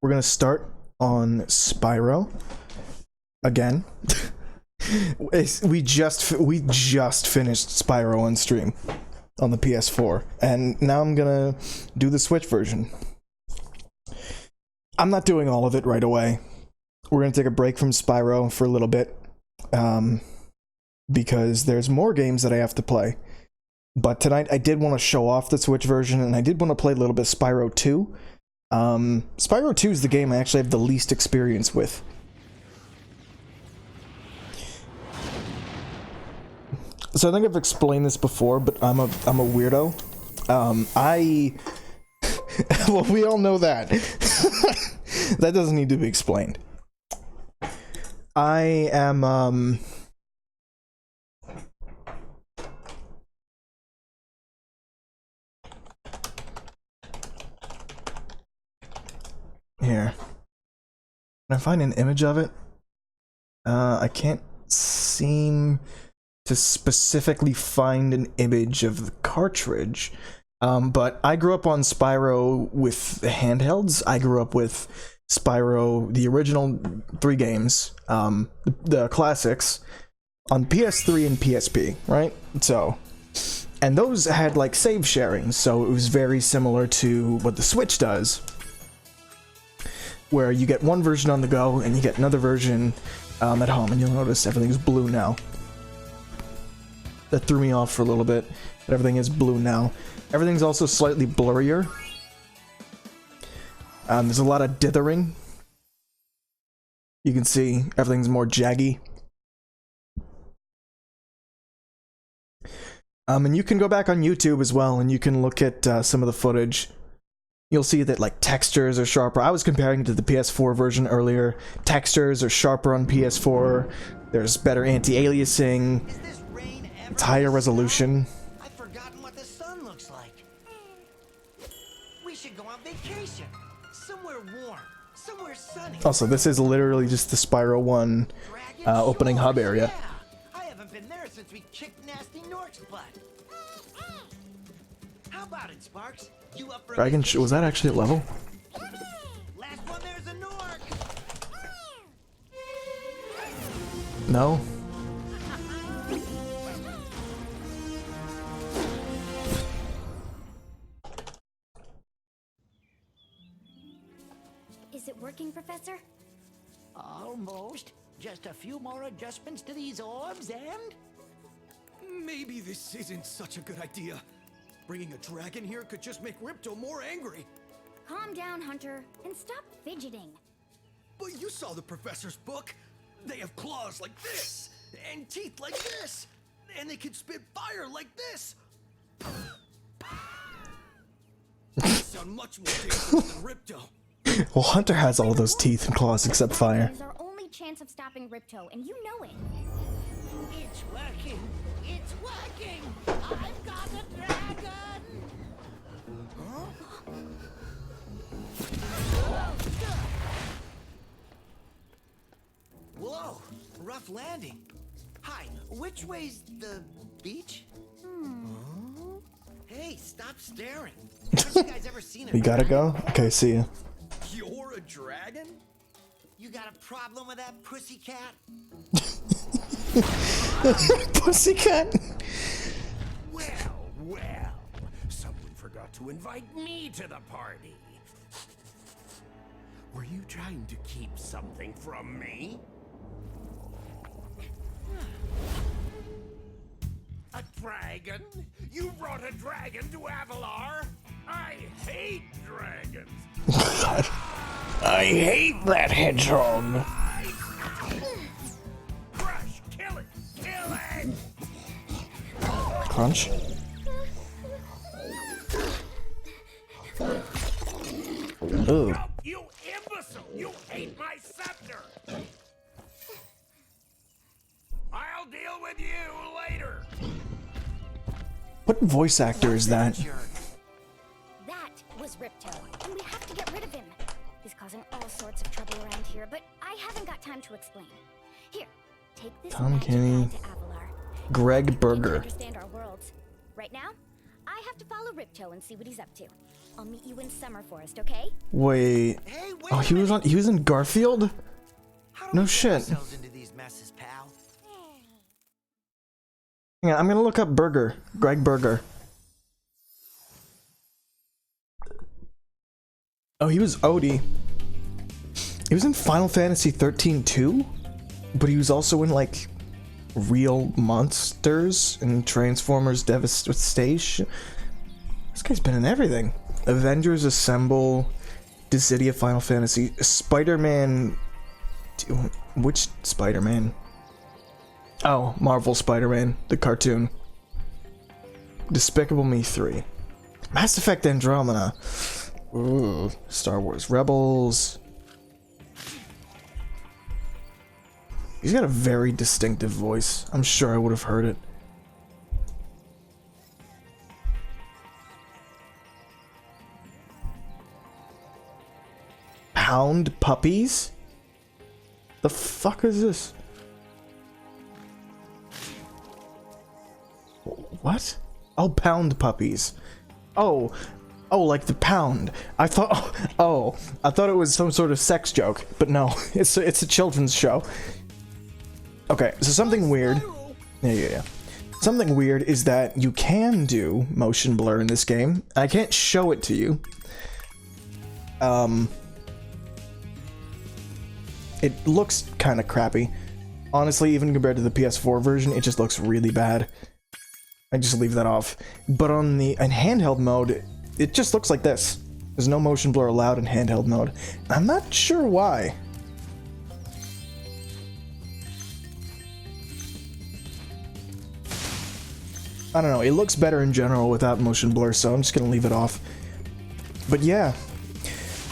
We're gonna start on Spyro again. we just finished Spyro on stream on the PS4, and now I'm gonna do the Switch version. I'm not doing all of it right away. We're gonna take a break from Spyro for a little bit, because there's more games that I have to play. But tonight I did want to show off the Switch version, and I did want to play a little bit of Spyro 2. Spyro 2 is the game I actually have the least experience with. So I think I've explained this before, but I'm a weirdo. Well, we all know that. That doesn't need to be explained. I am here. Can I find an image of it? I can't seem to specifically find an image of the cartridge. But I grew up on Spyro with the handhelds. I grew up with Spyro, the original 3 games, the classics, on PS3 and PSP, right? So, and those had like save sharing, so it was very similar to what the Switch does, where you get one version on the go and you get another version at home, and you'll notice everything's blue now. That threw me off for a little bit, but everything is blue now. Everything's also slightly blurrier. There's a lot of dithering. You can see everything's more jaggy. And you can go back on YouTube as well, and you can look at some of the footage. You'll see that like textures are sharper. I was comparing it to the PS4 version earlier. Textures are sharper on PS4. There's better anti-aliasing. It's higher resolution. I've forgotten what the sun looks like. We should go on vacation. Somewhere warm. Somewhere sunny. Also, this is literally just the Spyro 1 opening hub area. Yeah. I haven't been there since we kicked Nasty Nork's butt. How about it, Sparks? You up for Dragon was that actually a level? Last one there's a Nork. No. Is it working, Professor? Almost. Just a few more adjustments to these orbs and... Maybe this isn't such a good idea. Bringing a dragon here could just make Ripto more angry. Calm down, Hunter, and stop fidgeting. But you saw the professor's book. They have claws like this, and teeth like this, and they can spit fire like this. They sound much more dangerous than Ripto. Well, Hunter has all those teeth and claws except fire. It's our only chance of stopping Ripto, and you know it. It's working. It's working. I've got a dragon. Huh? Whoa, rough landing. Hi, which way's the beach? Hey, stop staring. Haven't you guys ever seen a We gotta go? Okay, see ya. You're a dragon? You got a problem with that pussycat? Pussycat? Well, well, someone forgot to invite me to the party. Were you trying to keep something from me? A dragon? You brought a dragon to Avalar? I hate dragons. I hate that hedgehog. Crush, kill it, kill it! Crunch. Ooh. No, you imbecile! You ate my scepter! I'll deal with you later! What voice actor is that? That was Ripto, and we have to get rid of him. He's causing all sorts of trouble around here, but I haven't got time to explain. Here, take this Tom magic Kenny. guide to Avalar. Greg You can Berger. understand our worlds. Right now, I I have to follow Ripto and see what he's up to. I'll meet you in Summer Forest, okay? Wait. Hey, wait Oh, a he was minute. on. He was in Garfield. How do No we get shit. ourselves into these messes, pal? Hang on, I'm gonna look up Burger. Greg Burger. Oh, he was Odie. He was in Final Fantasy 13 too, but he was also in like Real Monsters and Transformers Devastation. This guy's been in everything. Avengers Assemble, Dissidia Final Fantasy, Spider-Man. Which Spider-Man? Oh, Marvel Spider-Man, the cartoon. Despicable Me 3. Mass Effect Andromeda. Ooh, Star Wars Rebels. He's got a very distinctive voice. I'm sure I would have heard it. Pound Puppies? The fuck is this? What? Oh, Pound Puppies. Oh, like the pound. I thought, I thought it was some sort of sex joke, but no, it's a children's show. Okay, so something weird. Yeah. Something weird is that you can do motion blur in this game. I can't show it to you. It looks kind of crappy. Honestly, even compared to the PS4 version, it just looks really bad. I just leave that off. But in handheld mode, it just looks like this. There's no motion blur allowed in handheld mode. I'm not sure why. I don't know, it looks better in general without motion blur, so I'm just gonna leave it off. But yeah,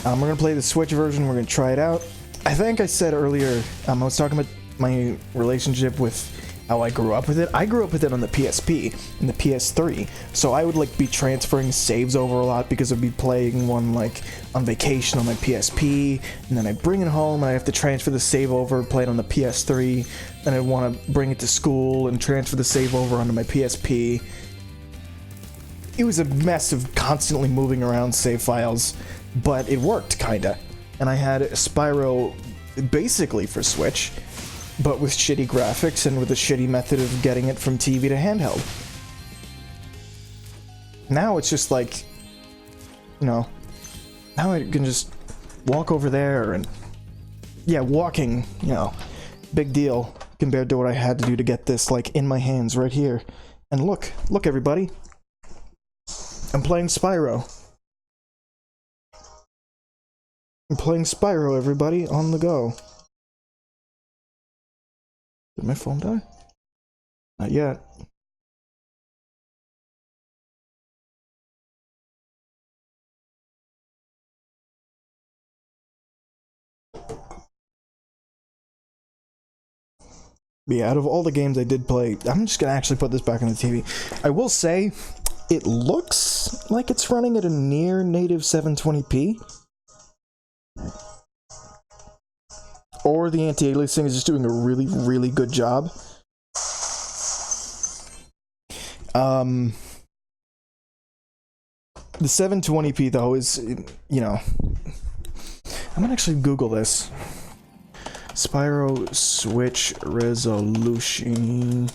we're gonna play the Switch version, we're gonna try it out. I think I said earlier, I was talking about my relationship with how I grew up with it. I grew up with it on the PSP and the PS3, so I would like be transferring saves over a lot because I'd be playing one like on vacation on my PSP, and then I bring it home and I have to transfer the save over, play it on the PS3, then I want to bring it to school and transfer the save over onto my PSP. It was a mess of constantly moving around save files, but it worked kinda. And I had Spyro basically for Switch, but with shitty graphics and with a shitty method of getting it from TV to handheld. Now it's just like, you know, now I can just walk over there and, yeah, walking, you know, big deal compared to what I had to do to get this, like, in my hands right here. And look everybody, I'm playing Spyro. I'm playing Spyro, everybody, on the go. Did my phone die? Not yet. But yeah, out of all the games I did play, I'm just gonna actually put this back on the TV. I will say, it looks like it's running at a near native 720p. Or the anti-aliasing is just doing a really, really good job. The 720p though is, you know, I'm gonna actually Google this. Spyro Switch resolution.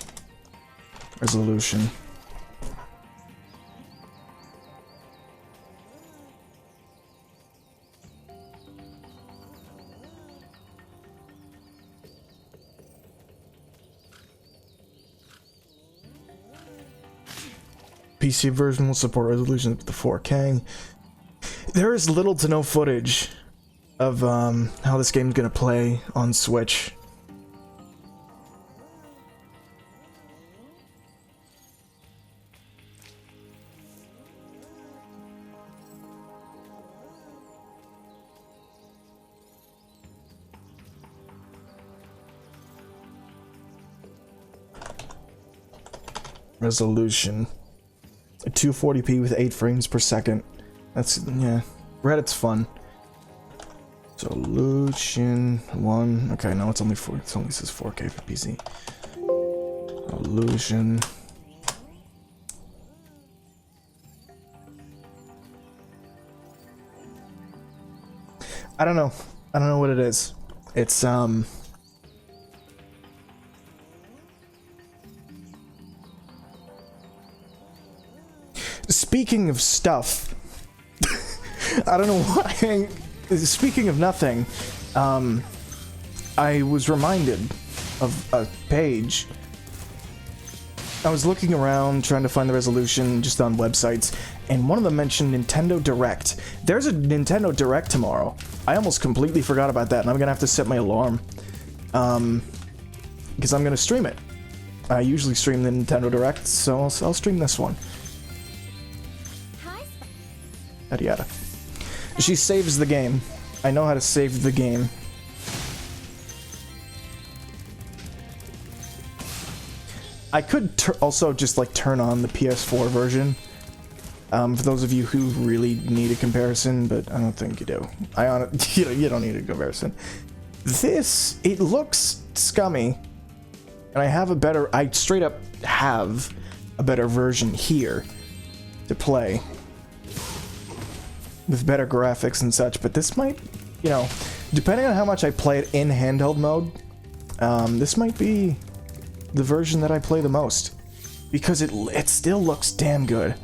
PC version will support resolution up to 4K. There is little to no footage of how this game's gonna play on Switch. Resolution. 240p with 8 frames per second. That's, yeah. Reddit's fun. Resolution 1. Okay, no, it's only 4. It only says 4K for PC. Resolution. I don't know. I don't know what it is. It's, speaking of stuff, I don't know why. Speaking of nothing, I was reminded of a page. I was looking around trying to find the resolution just on websites, and one of them mentioned Nintendo Direct. There's a Nintendo Direct tomorrow. I almost completely forgot about that, and I'm gonna have to set my alarm. Because I'm gonna stream it. I usually stream the Nintendo Direct, so I'll stream this one. Yada yada. She saves the game. I know how to save the game. I could also just like turn on the PS4 version. For those of you who really need a comparison, but I don't think you do. You don't need a comparison. This, it looks scummy, and I straight up have a better version here to play with better graphics and such, but this might, you know, depending on how much I play it in handheld mode, this might be the version that I play the most, because it still looks damn good.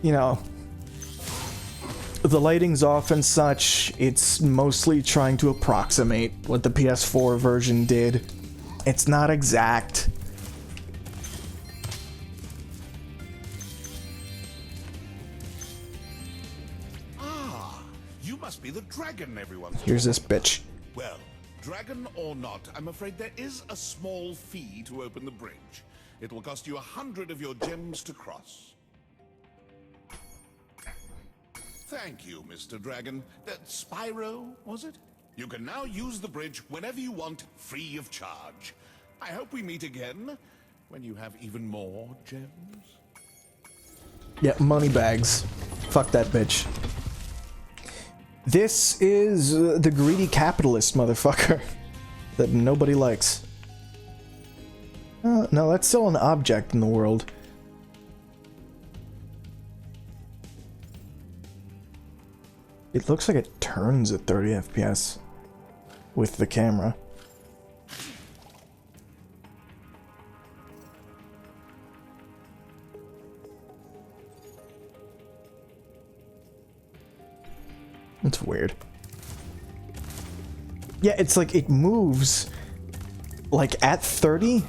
You know, the lighting's off and such. It's mostly trying to approximate what the PS4 version did. It's not exact. Ah, you must be the dragon everyone's Here's this bitch. Well, dragon or not, I'm afraid there is a small fee to open the bridge. It will cost you 100 of your gems to cross. Thank you, Mr. Dragon. That Spyro, was it? You can now use the bridge whenever you want, free of charge. I hope we meet again when you have even more gems. Yeah, money bags. Fuck that bitch. This is the greedy capitalist motherfucker that nobody likes. No, that's still an object in the world. It looks like it turns at 30 FPS with the camera. It's weird. Yeah, it's like it moves like at 30.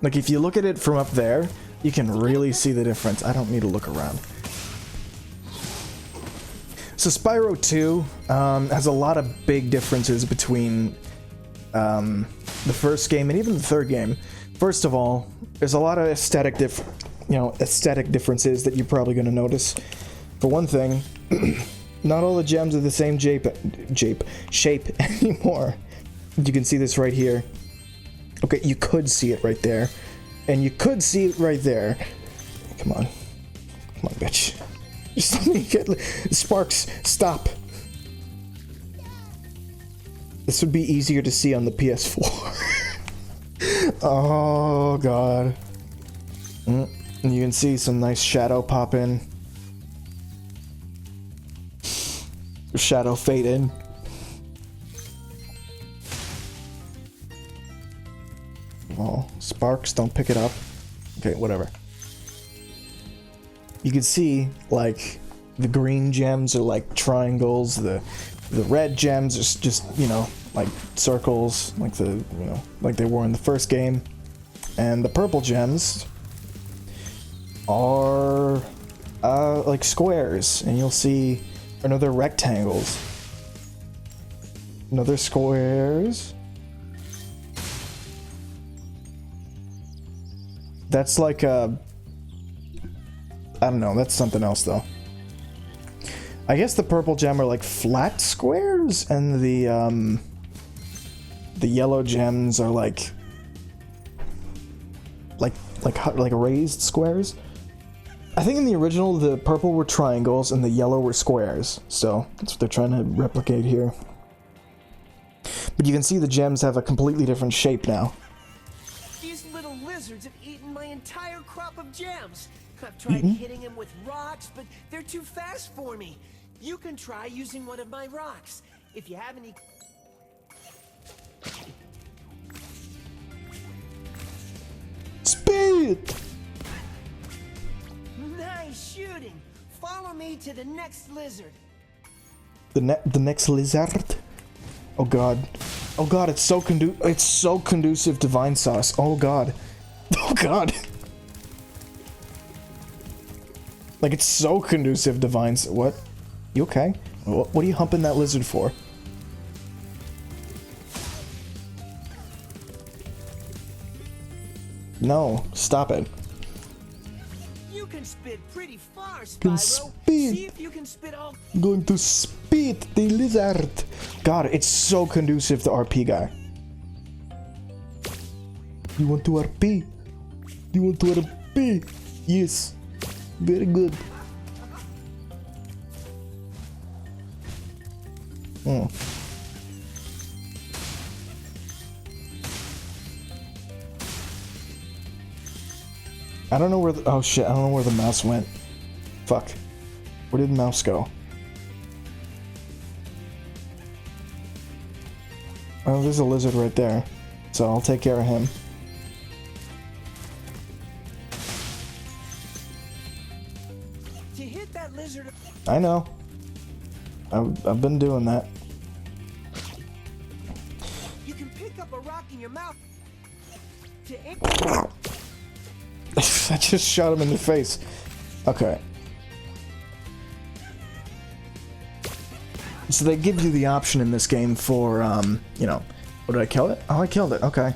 Like, if you look at it from up there, you can really see the difference. I don't need to look around. So Spyro 2 has a lot of big differences between the first game and even the third game. First of all, there's a lot of aesthetic differences that you're probably going to notice. For one thing, not all the gems are the same shape anymore. You can see this right here. Okay, you could see it right there. And you could see it right there. Come on. Come on, bitch. Just let me get... Sparks, stop. This would be easier to see on the PS4. Oh, God. And you can see some nice shadow pop in. Shadow fade in. Oh, Sparks, don't pick it up. Okay, whatever. You can see, like, the green gems are like triangles, the red gems are just, you know, like circles, like like they were in the first game. And the purple gems are like squares, and you'll see, or no, they're rectangles. No, they're squares. That's like a... I don't know, that's something else though. I guess the purple gem are like flat squares, and the yellow gems are like raised squares. I think in the original the purple were triangles and the yellow were squares, so that's what they're trying to replicate here. But But you can see the gems have a completely different shape now. These little lizards have eaten my entire crop of gems. I've tried hitting them with rocks, but they're too fast for me. You can try using one of my rocks. If you have any... Speed! Nice shooting. Follow me to the next lizard. The next lizard? Oh god. Oh god, it's so conducive to vine sauce. Oh god. Oh god. Like, it's so conducive to vines. What? You okay? What are you humping that lizard for? No, stop it. You can spit pretty far, Spyro. Can spit. See if you can spit all... Going to spit the lizard. God, it's so conducive to RP guy. You want to RP? You want to RP? Yes. Very good. I don't know where the... Oh shit, I don't know where the mouse went. Fuck. Where did the mouse go? Oh, there's a lizard right there. So I'll take care of him. To hit that lizard... I know. I've been doing that. You can pick up a rock in your mouth. To aim... I just shot him in the face. Okay. So they give you the option in this game for, you know... What, did I kill it? Oh, I killed it. Okay.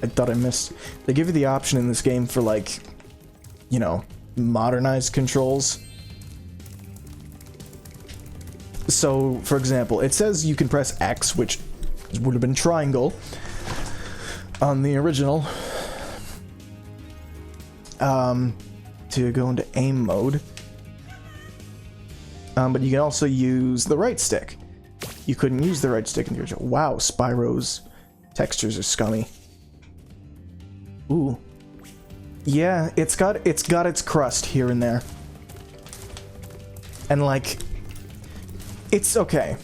I thought I missed. They give you the option in this game for, like, you know, modernized controls. So, for example, it says you can press X, which would have been triangle on the original, to go into aim mode. But you can also use the right stick. You couldn't use the right stick in the original. Wow, Spyro's textures are scummy. Ooh. Yeah, it's got its crust here and there. And like, it's okay.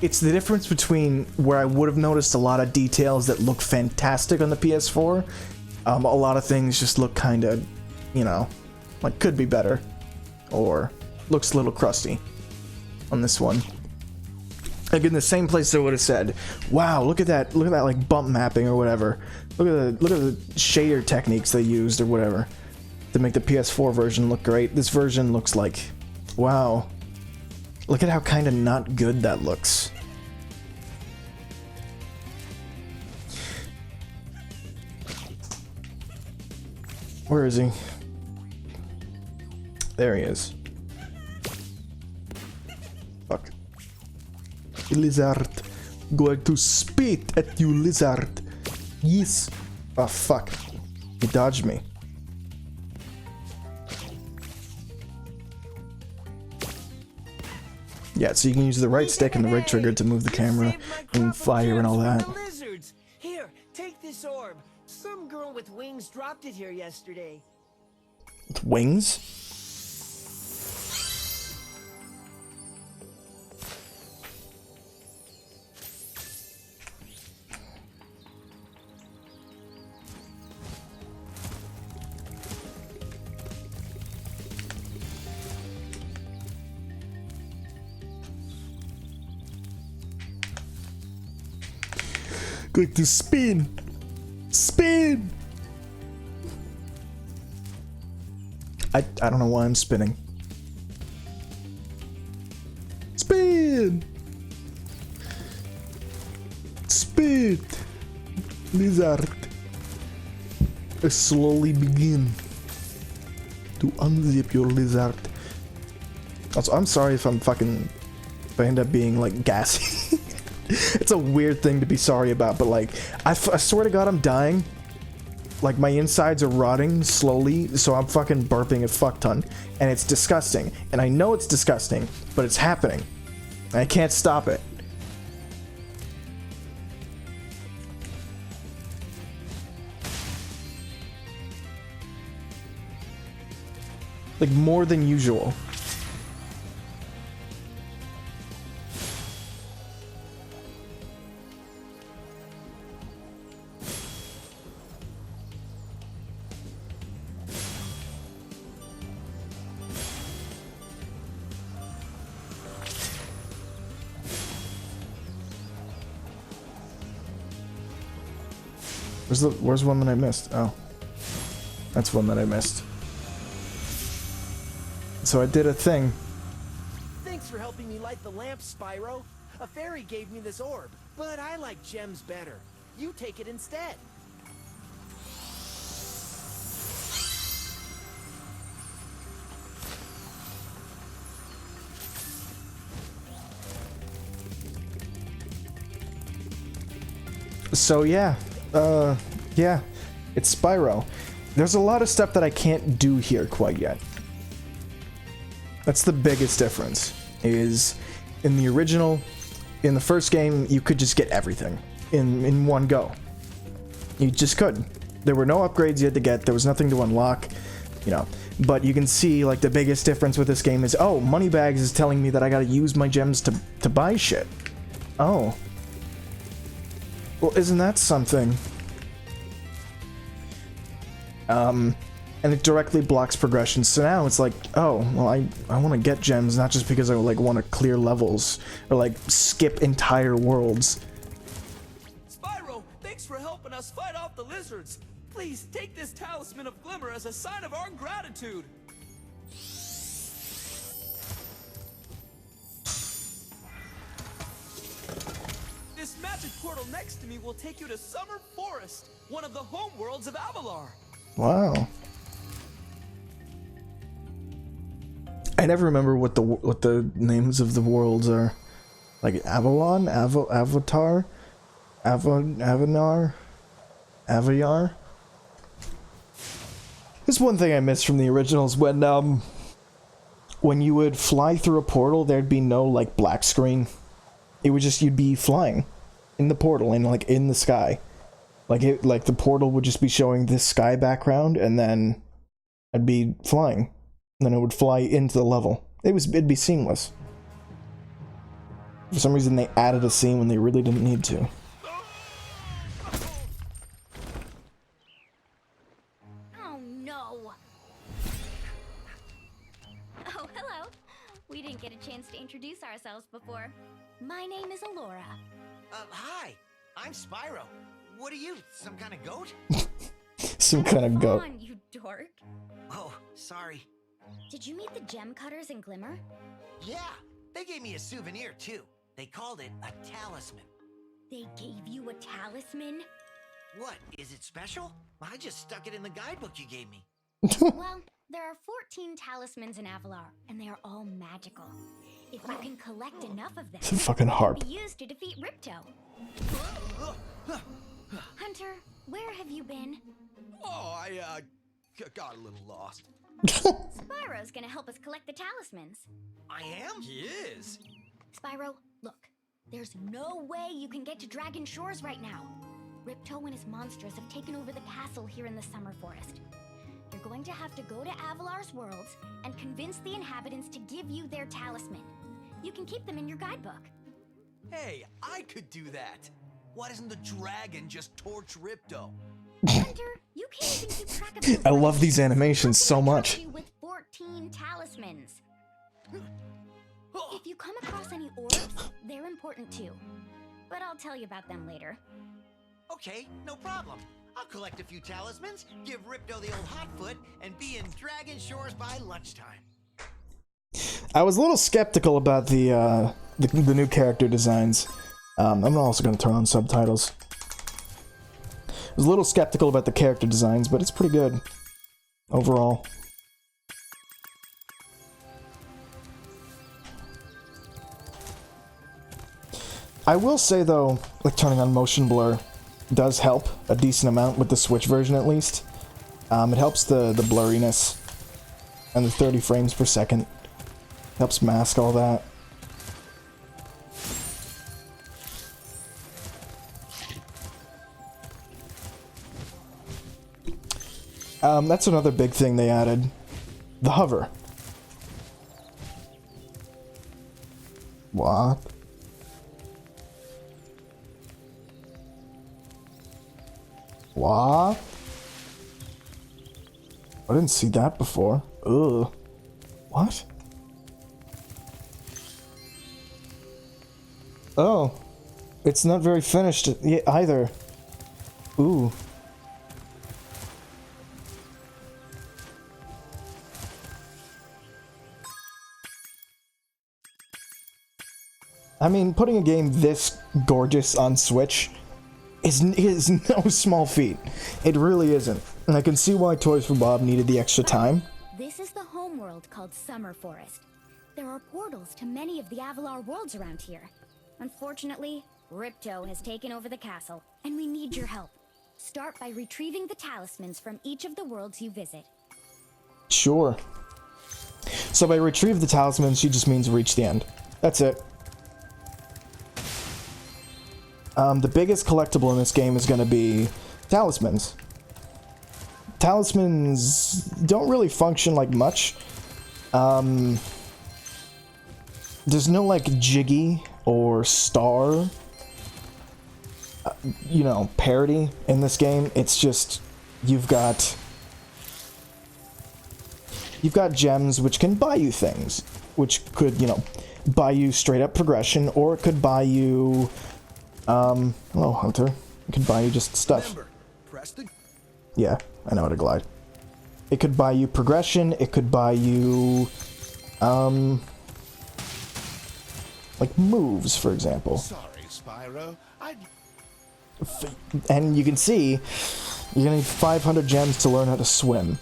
It's the difference between where I would have noticed a lot of details that look fantastic on the PS4. A lot of things just look kind of, you know, like could be better. Or looks a little crusty on this one. Like in the same place I would have said, wow, look at that like bump mapping or whatever. Look at the shader techniques they used or whatever to make the PS4 version look great. This version looks like, wow. Look at how kind of not good that looks. Where is he? There he is. Fuck. Lizard. Going to spit at you, lizard. Yes. Oh, fuck. He dodged me. Yeah, so you can use the right stick and the right trigger to move the camera and fire and all that. Here, take this orb. Some girl with wings dropped it here yesterday. With wings? Going to spin! Spin! I don't know why I'm spinning. Spin! Spit! Lizard. I slowly begin to unzip your lizard. Also, I'm sorry if I end up being like gassy. It's a weird thing to be sorry about, but like, I swear to God I'm dying. Like, my insides are rotting slowly, so I'm fucking burping a fuck ton. And it's disgusting. And I know it's disgusting, but it's happening. And I can't stop it. Like, more than usual. Where's one that I missed? Oh. That's one that I missed. So I did a thing. Thanks for helping me light the lamp, Spyro. A fairy gave me this orb, but I like gems better. You take it instead. So yeah, yeah, it's Spyro. There's a lot of stuff that I can't do here quite yet. That's the biggest difference, is in the original, in the first game, you could just get everything in one go. You just could. There were no upgrades you had to get, there was nothing to unlock, you know. But you can see, like, the biggest difference with this game is, oh, Moneybags is telling me that I gotta use my gems to buy shit. Oh. Well, isn't that something? And it directly blocks progression, so now it's like, oh, well, I want to get gems, not just because I, like, want to clear levels, or, like, skip entire worlds. Spyro, thanks for helping us fight off the lizards. Please take this talisman of glimmer as a sign of our gratitude. This magic portal next to me will take you to Summer Forest, one of the home worlds of Avalar. Wow. I never remember what the names of the worlds are. Like Avalon, Avatar, Avanar, Aviar. There's one thing I missed from the originals when you would fly through a portal, there'd be no like black screen. It would just, you'd be flying in the portal and like in the sky. Like the portal would just be showing this sky background and then I'd be flying. And then it would fly into the level. It'd be seamless. For some reason they added a scene when they really didn't need to. Oh no! Oh, hello. We didn't get a chance to introduce ourselves before. My name is Alora. Hi. I'm Spyro. What are you, some kind of goat? Some kind of goat. Come on, you dork. Oh, sorry. Did you meet the gem cutters in Glimmer? Yeah, they gave me a souvenir too. They called it a talisman. They gave you a talisman? What, is it special? I just stuck it in the guidebook you gave me. Well, there are 14 talismans in Avalar, and they are all magical. If you can collect enough of them, It's a fucking harp. they can be used to defeat Ripto. Hunter, where have you been? Oh, I got a little lost. Spyro's gonna help us collect the talismans. I am? He is. Spyro, look. There's no way you can get to Dragon Shores right now. Ripto and his monsters have taken over the castle here in the Summer Forest. You're going to have to go to Avalar's worlds and convince the inhabitants to give you their talisman. You can keep them in your guidebook. Hey, I could do that. Why doesn't the dragon just torch Ripto? Hunter, you can't even keep track of those I love words. these animations How so can I much. trust you with 14 talismans. If you come across any orbs, they're important too. But I'll tell you about them later. Okay, no problem. I'll collect a few talismans, give Ripto the old hot foot, and be in Dragon Shores by lunchtime. I was a little skeptical about the new character designs. I'm also going to turn on subtitles. I was a little skeptical about the character designs, but it's pretty good overall. I will say though, like turning on motion blur does help a decent amount with the Switch version at least. It helps the blurriness and the 30 frames per second. Helps mask all that. That's another big thing they added. The hover. What? What? I didn't see that before. Ugh. What? Oh. It's not very finished either. Ooh. I mean, putting a game this gorgeous on Switch is no small feat. It really isn't. And I can see why Toys for Bob needed the extra time. This is the homeworld called Summer Forest. There are portals to many of the Avalar worlds around here. Unfortunately, Ripto has taken over the castle, and we need your help. Start by retrieving the talismans from each of the worlds you visit. Sure. So by retrieve the talismans, she just means reach the end. That's it. The biggest collectible in this game is going to be talismans. Talismans don't really function like much. There's no like Jiggy or Star, you know, parity in this game. It's just you've got gems which can buy you things, which could, you know, buy you straight up progression, or it could buy you hello Hunter. It could buy you just stuff. Remember, press the... Yeah, I know how to glide. It could buy you progression, it could buy you like moves, for example. Sorry, Spyro. And you can see you're gonna need 500 gems to learn how to swim.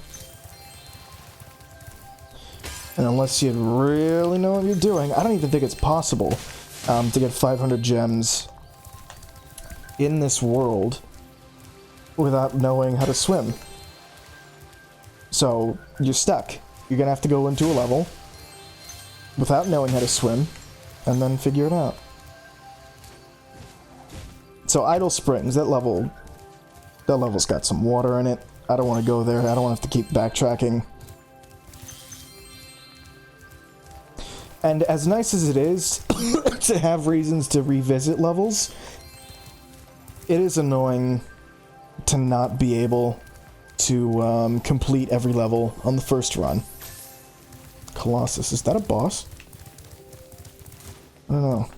And unless you really know what you're doing, I don't even think it's possible to get 500 gems in this world without knowing how to swim. So you're stuck. You're gonna have to go into a level without knowing how to swim and then figure it out. So Idle Springs, that level's got some water in it. I don't want to go there. I don't want to have to keep backtracking. And as nice as it is to have reasons to revisit levels, it is annoying to not be able to complete every level on the first run. Colossus, is that a boss? I don't know.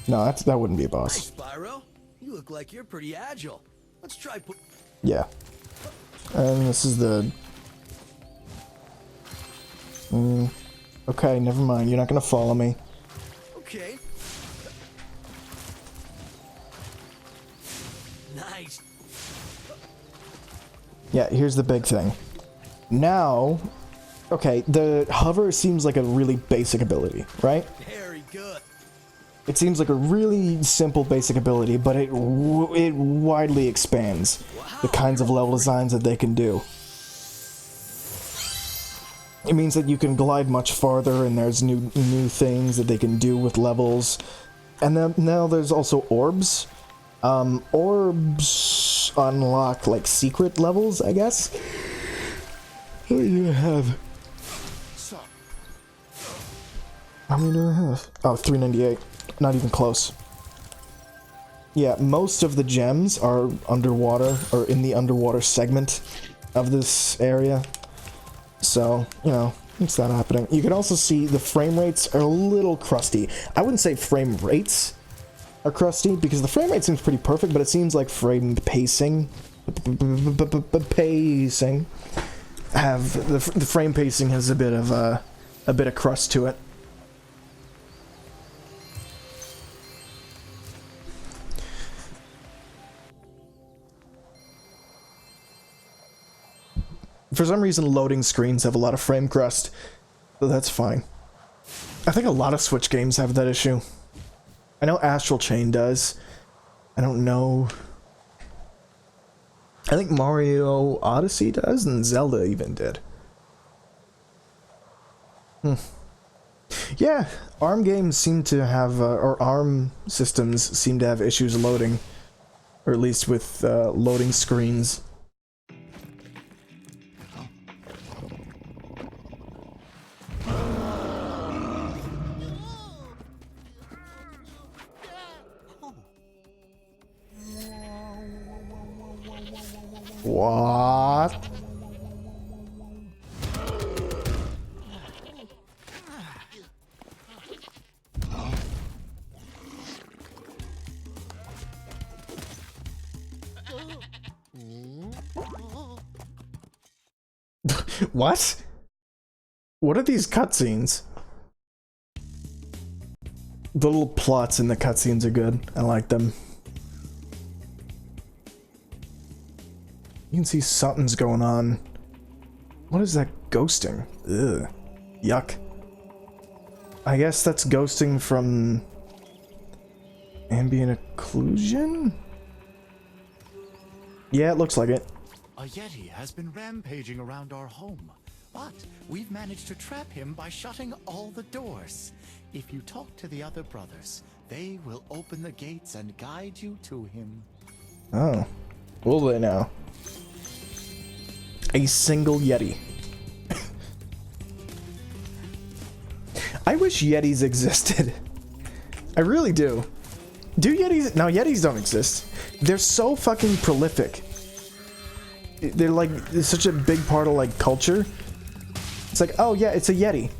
No, that wouldn't be a boss. Hey, Spyro, you look like you're pretty agile. Let's try put... Yeah. And this is the... okay, never mind. You're not gonna follow me. Okay. Nice. Yeah, here's the big thing. Now... Okay, the hover seems like a really basic ability, right? Very good. It seems like a really simple basic ability, but it widely expands the kinds of level designs that they can do. It means that you can glide much farther, and there's new things that they can do with levels. And then now there's also orbs. Orbs unlock like secret levels, I guess. What do you have? How many do I have? Oh, 398. Not even close. Yeah, most of the gems are underwater, or in the underwater segment of this area. So, you know, it's not happening. You can also see the frame rates are a little crusty. I wouldn't say frame rates are crusty, because the frame rate seems pretty perfect, but it seems like frame pacing... pacing... The frame pacing has a bit of crust to it. For some reason, loading screens have a lot of frame crust, so that's fine. I think a lot of Switch games have that issue. I know Astral Chain does. I don't know. I think Mario Odyssey does, and Zelda even did. Yeah, ARM games seem to have, or ARM systems seem to have issues loading, or at least with loading screens. What? What? What are these cutscenes? The little plots in the cutscenes are good. I like them. You can see something's going on. What is that ghosting? Ugh. Yuck. I guess that's ghosting from ambient occlusion? Yeah, it looks like it. A Yeti has been rampaging around our home, but we've managed to trap him by shutting all the doors. If you talk to the other brothers, they will open the gates and guide you to him. Oh. Will they now? A single Yeti. I wish Yetis existed. I really do. Do Yetis? No, Yetis don't exist. They're so fucking prolific. They're like, it's such a big part of like culture. It's like, oh yeah, it's a Yeti.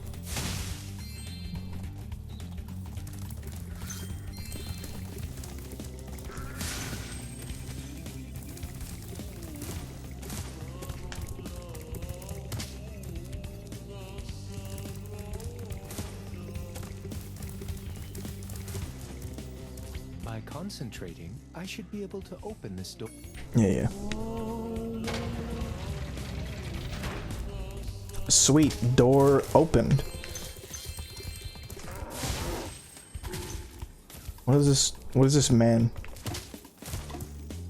By concentrating, I should be able to open this door. Yeah. Sweet, door opened. What is this? What is this man?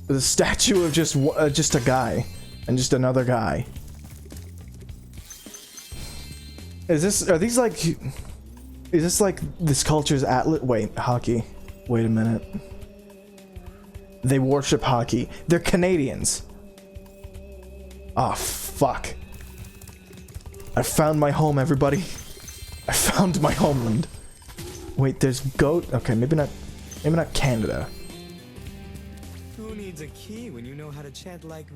The statue of just a guy and just another guy. Is this? Are these like? Is this like this culture's atlas? Wait, hockey. Wait a minute. They worship hockey. They're Canadians. Oh fuck. I found my home, everybody. I found my homeland. Wait, there's goat. Okay, maybe not Canada. Who needs a key when you know how to chant like?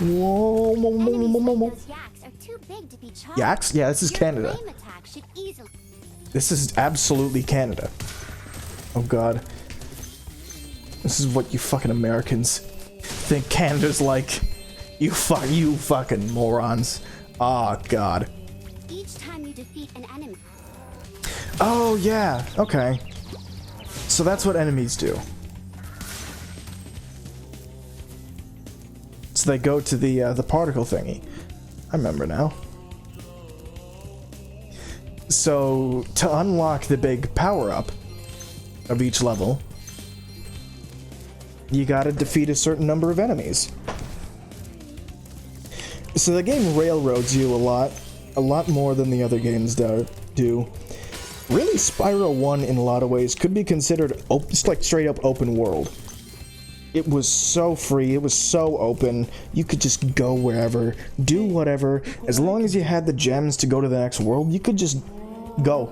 Whoa, Those yaks are too big to be charged. Yaks? Yeah, this is Your Canada. flame attack should easily. This is absolutely Canada. Oh god. This is what you fucking Americans think Canada's like. You fucking morons. Oh god. Each time you defeat an enemy. Oh yeah, okay. So that's what enemies do. So they go to the particle thingy. I remember now. So to unlock the big power-up of each level, you gotta defeat a certain number of enemies. So the game railroads you a lot more than the other games do. Really, Spyro 1 in a lot of ways could be considered just like straight up open world. It was so free, it was so open, you could just go wherever, do whatever, as long as you had the gems to go to the next world, you could just go.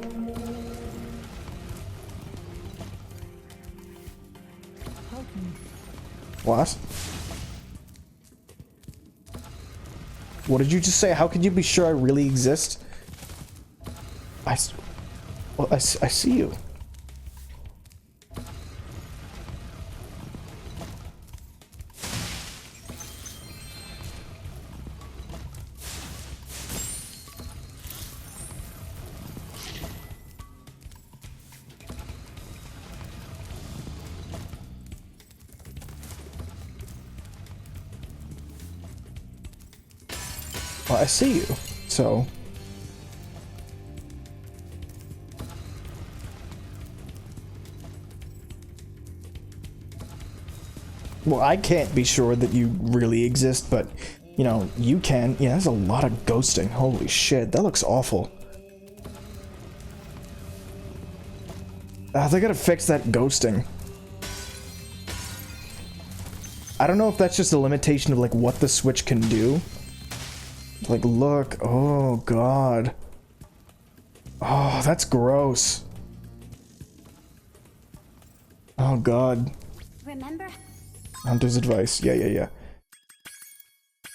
What? What did you just say? How could you be sure I really exist? I see you. Well, I see you, so... Well, I can't be sure that you really exist, but, you know, you can. Yeah, there's a lot of ghosting. Holy shit, that looks awful. They gotta fix that ghosting. I don't know if that's just a limitation of, like, what the Switch can do. Like, look. Oh, God. Oh, that's gross. Oh, God. Remember? Hunter's advice. Yeah.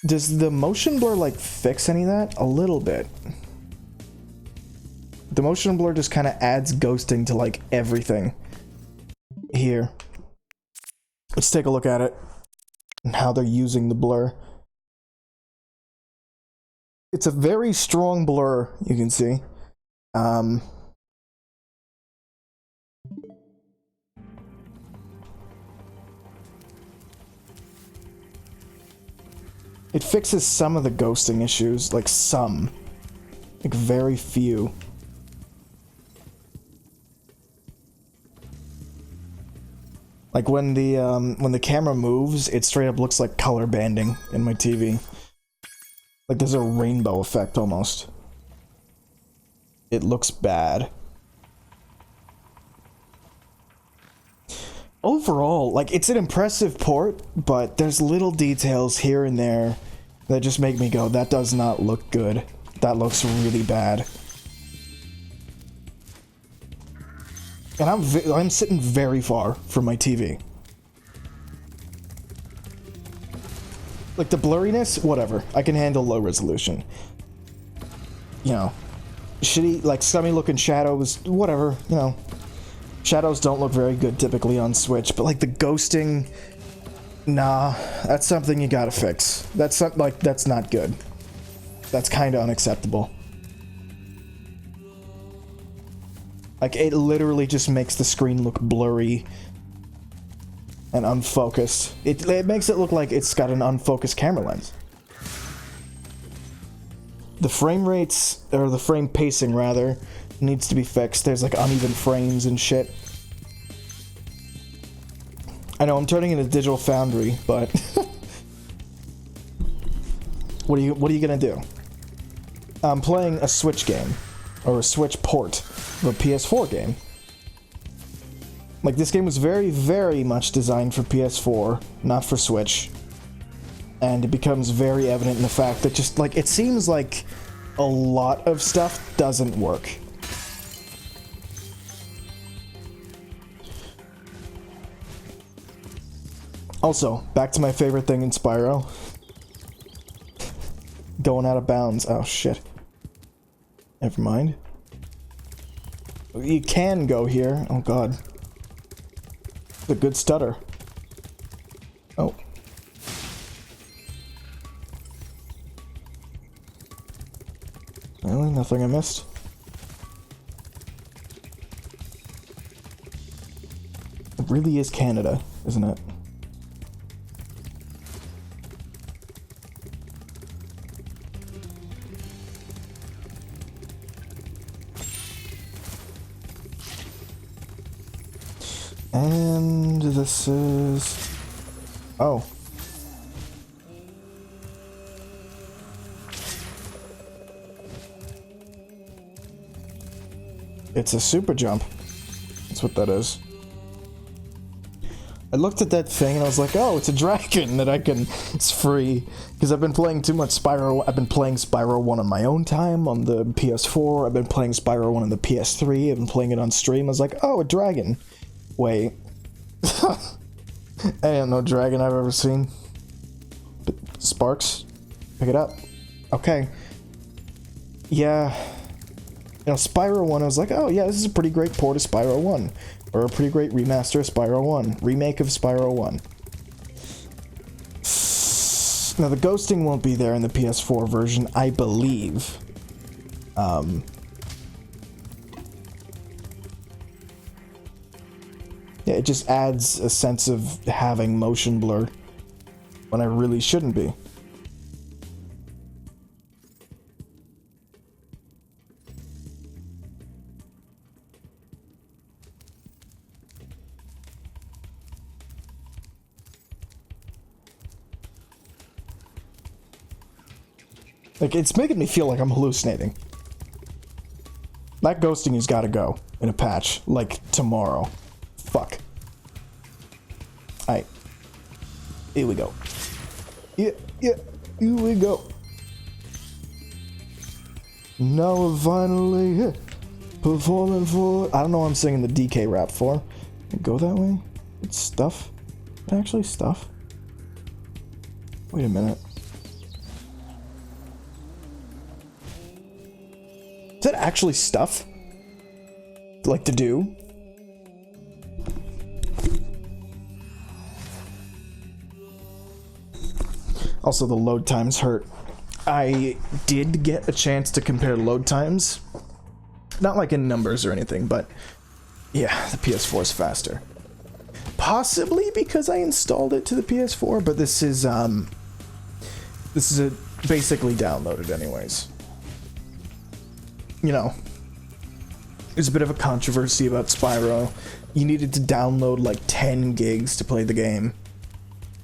Does the motion blur, like, fix any of that? A little bit. The motion blur just kind of adds ghosting to, like, everything. Here. Let's take a look at it. And how they're using the blur. It's a very strong blur, you can see. It fixes some of the ghosting issues, like some. Like very few. Like when the camera moves, it straight up looks like color banding in my TV. Like there's a rainbow effect almost. It looks bad. Overall, like, it's an impressive port, but there's little details here and there that just make me go, that does not look good. That looks really bad. And I'm sitting very far from my TV. Like, the blurriness, whatever. I can handle low resolution. You know, shitty, like, scummy looking shadows, whatever, you know. Shadows don't look very good typically on Switch, but like the ghosting, nah, that's something you gotta fix. That's not, like, that's not good. That's kind of unacceptable. Like, it literally just makes the screen look blurry and unfocused. It makes it look like it's got an unfocused camera lens. The frame rates, or the frame pacing rather, needs to be fixed. There's like uneven frames and shit. I know I'm turning into Digital Foundry, but what are you gonna do? I'm playing a Switch game, or a Switch port of a PS4 game. Like, this game was very, very much designed for PS4, not for Switch. And it becomes very evident in the fact that just, like, it seems like a lot of stuff doesn't work. Also, back to my favorite thing in Spyro. Going out of bounds. Oh, shit. Never mind. You can go here. Oh, God. It's a good stutter. Oh. Really? Nothing I missed? It really is Canada, isn't it? And this is... oh. It's a super jump. That's what that is. I looked at that thing and I was like, oh, it's a dragon that I can... it's free. Because I've been playing too much Spyro. I've been playing Spyro 1 on my own time on the PS4. I've been playing Spyro 1 on the PS3. I've been playing it on stream. I was like, oh, a dragon. Wait. I ain't no dragon I've ever seen. But Sparks, pick it up. Okay. Yeah. You know, Spyro 1, I was like, oh yeah, this is a pretty great port of Spyro 1. Or a pretty great remaster of Spyro 1. Remake of Spyro 1. Now, the ghosting won't be there in the PS4 version, I believe. Yeah, it just adds a sense of having motion blur when I really shouldn't be. Like, it's making me feel like I'm hallucinating. That ghosting has got to go in a patch, like, tomorrow. Fuck. Alright. Here we go. Yeah, here we go. Now we're finally here. Performing for... I don't know what I'm singing the DK rap for. Go that way? It's stuff. Actually, stuff. Wait a minute. Is that actually stuff? Like to do? Also, the load times hurt. I did get a chance to compare load times. Not like in numbers or anything, but yeah, the PS4 is faster. Possibly because I installed it to the PS4, but this is basically downloaded anyways. You know, there's a bit of a controversy about Spyro. You needed to download like 10 gigs to play the game.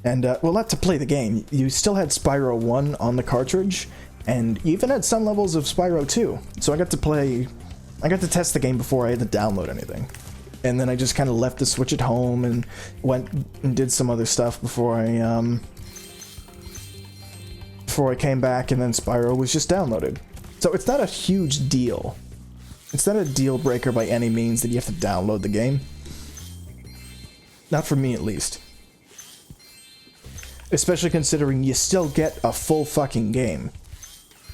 And, well, not to play the game. You still had Spyro 1 on the cartridge, and you even had some levels of Spyro 2. So I got to test the game before I had to download anything. And then I just kind of left the Switch at home and went and did some other stuff before I came back, and then Spyro was just downloaded. So it's not a huge deal. It's not a deal breaker by any means that you have to download the game. Not for me, at least. Especially considering you still get a full fucking game.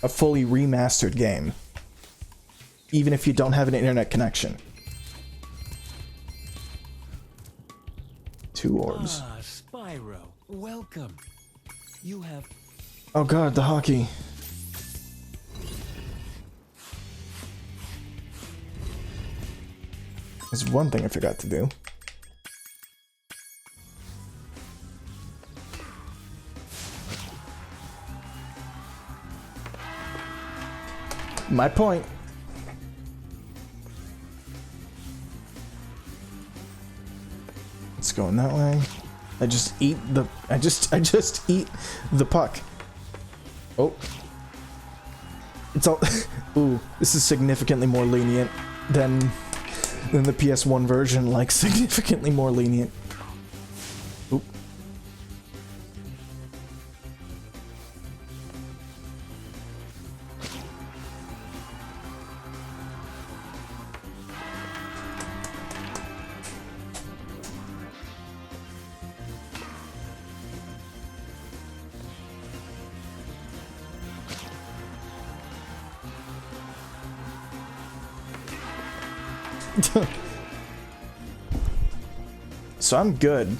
A fully remastered game. Even if you don't have an internet connection. 2 orbs. Ah, Spyro, welcome. You have... Oh god, the hockey. There's one thing I forgot to do. My point. It's going that way. I just eat the puck. Oh. It's all ooh, this is significantly more lenient than the PS1 version, like significantly more lenient. Oop. So I'm good.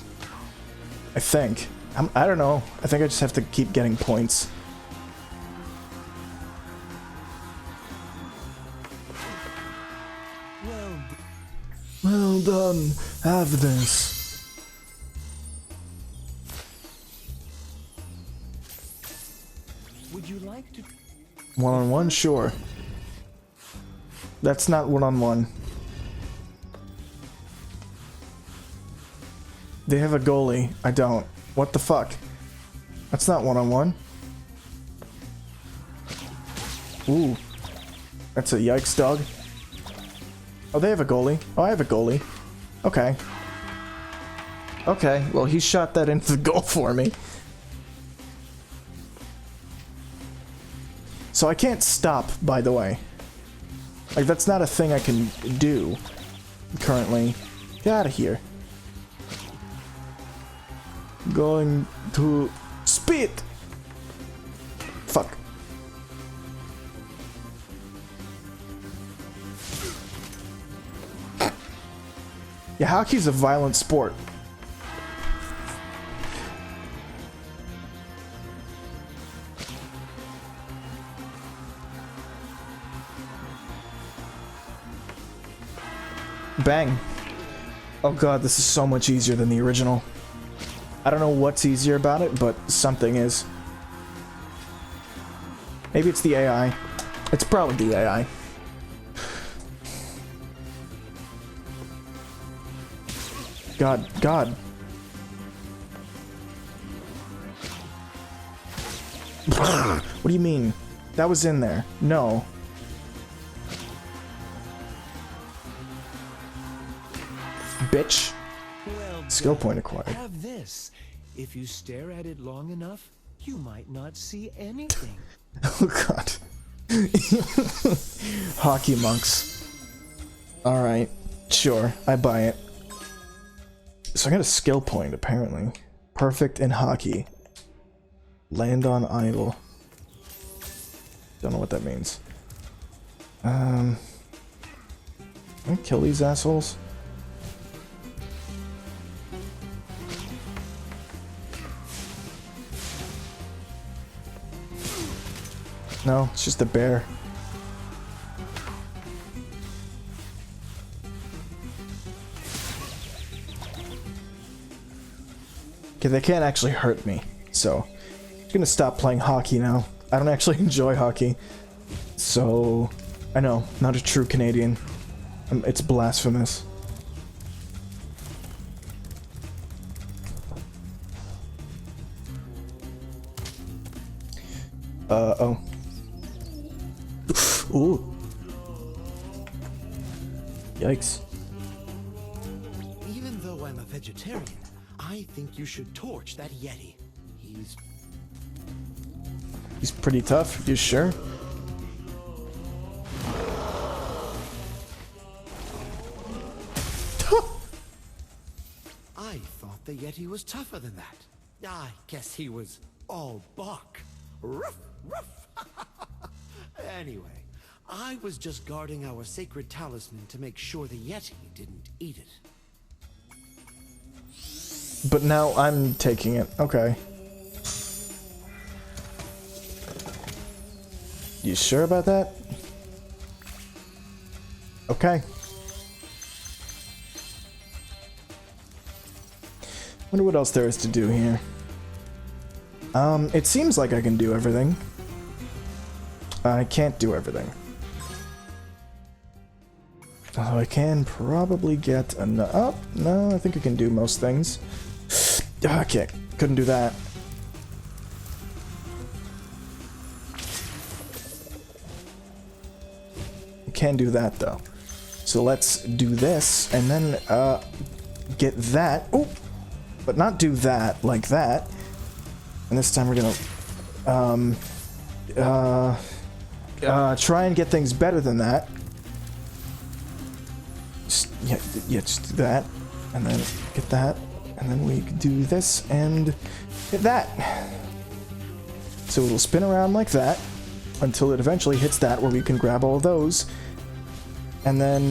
I think. I don't know. I think I just have to keep getting points. Well done. Have this. Would you like to... One-on-one? Sure. That's not one-on-one. They have a goalie. I don't. What the fuck? That's not one-on-one. Ooh. That's a yikes, dog. Oh, they have a goalie. Oh, I have a goalie. Okay. Okay, well, he shot that into the goal for me. So I can't stop, by the way. Like, that's not a thing I can do currently. Get out of here. Going to speed. Fuck. Yeah, hockey's a violent sport. Bang. Oh god, this is so much easier than the original. I don't know what's easier about it, but something is. Maybe it's the AI. It's probably the AI. God, God. What do you mean? That was in there. No. Bitch. Well, Skill point acquired. have this. If you stare at it long enough, you might not see anything. Oh god. Hockey monks. Alright. Sure, I buy it. So I got a skill point, apparently. Perfect in hockey. Land on idle. Don't know what that means. Can I kill these assholes? No, it's just a bear. Okay, they can't actually hurt me, so I'm gonna stop playing hockey now. I don't actually enjoy hockey, so I know, not a true Canadian. It's blasphemous. Oh. Ooh. Yikes. Even though I'm a vegetarian, I think you should torch that Yeti. He's pretty tough, you sure? I thought the Yeti was tougher than that. I guess he was all bark. Ruff, ruff. Anyway, I was just guarding our sacred talisman to make sure the Yeti didn't eat it. But now I'm taking it. Okay. You sure about that? Okay. Wonder what else there is to do here. It seems like I can do everything. I can't do everything. Although I can probably get enough. Oh, no, I think I can do most things. Okay, couldn't do that. I can do that though. So let's do this and then get that. Oh, but not do that like that. And this time we're gonna try and get things better than that. Just, yeah, just do that, and then get that, and then we do this and get that. So it'll spin around like that until it eventually hits that where we can grab all of those, and then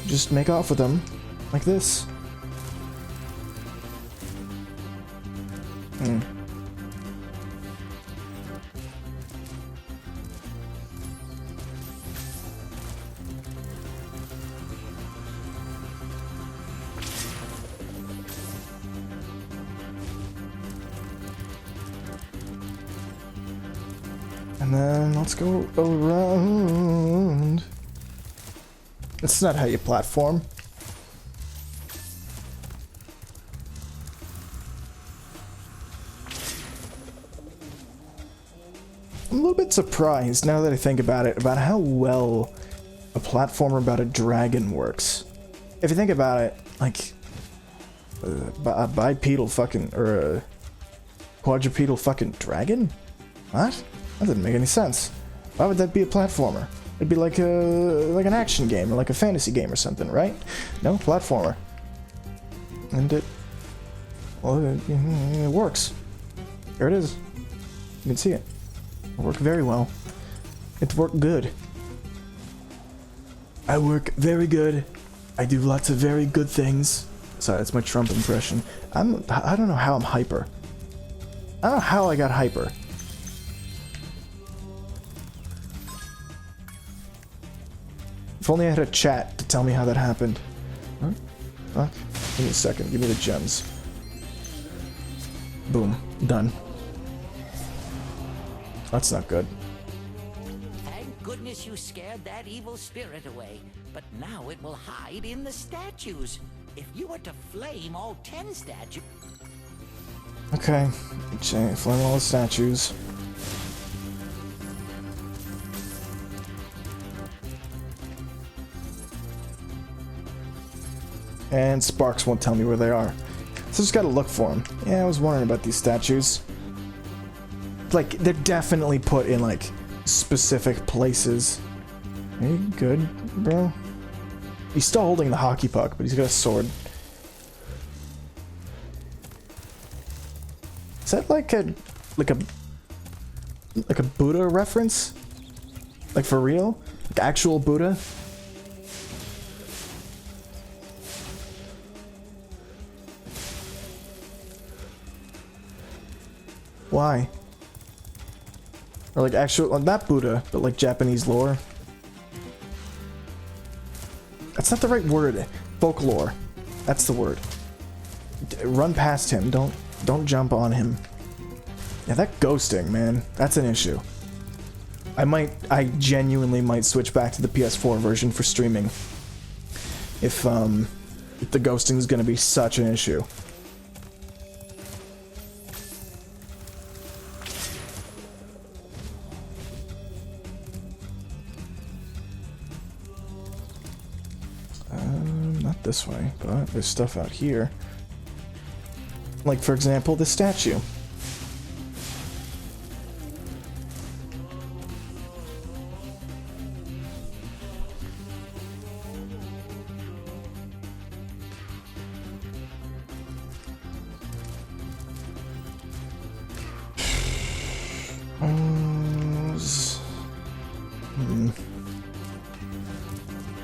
just make off with them like this. And then let's go around. That's not how you platform. I'm a little bit surprised, now that I think about it, about how well a platformer about a dragon works. If you think about it, like, a bipedal fucking, or a quadrupedal fucking dragon? What? That didn't make any sense. Why would that be a platformer? It'd be like an action game or like a fantasy game or something, right? No, platformer. And it works. There it is. You can see it. It worked very well. It worked good. I work very good. I do lots of very good things. Sorry, that's my Trump impression. I don't know how I'm hyper. I don't know how I got hyper. If only I had a chat to tell me how that happened. Huh? Fuck. Give me a second. Give me the gems. Boom. Done. That's not good. Thank goodness you scared that evil spirit away. But now it will hide in the statues. If you were to flame all 10 statues... Okay. Flame all the statues. And Sparks won't tell me where they are. So just gotta look for them. Yeah, I was wondering about these statues. Like, they're definitely put in, like, specific places. Are you good, bro? He's still holding the hockey puck, but he's got a sword. Is that like a Buddha reference? Like for real? Like actual Buddha? Why? Or like actual, well, not Buddha, but like Japanese lore. That's not the right word. Folklore. That's the word. Run past him. Don't jump on him. Yeah, that ghosting, man. That's an issue. I genuinely might switch back to the PS4 version for streaming. If the ghosting is gonna be such an issue. Not this way, but there's stuff out here. Like, for example, the statue.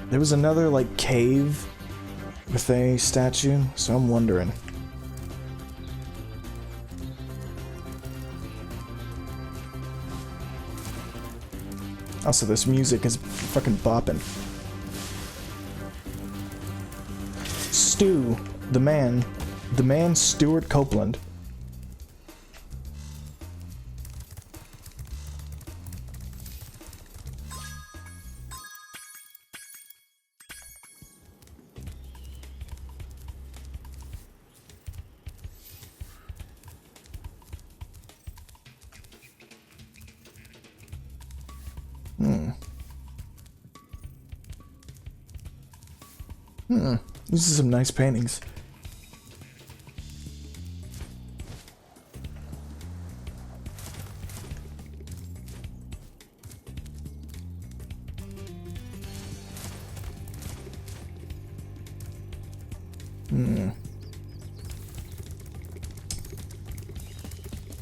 There was another, like, cave with a statue, so I'm wondering. Also, this music is fucking bopping. Stu, the man Stuart Copeland. These are some nice paintings.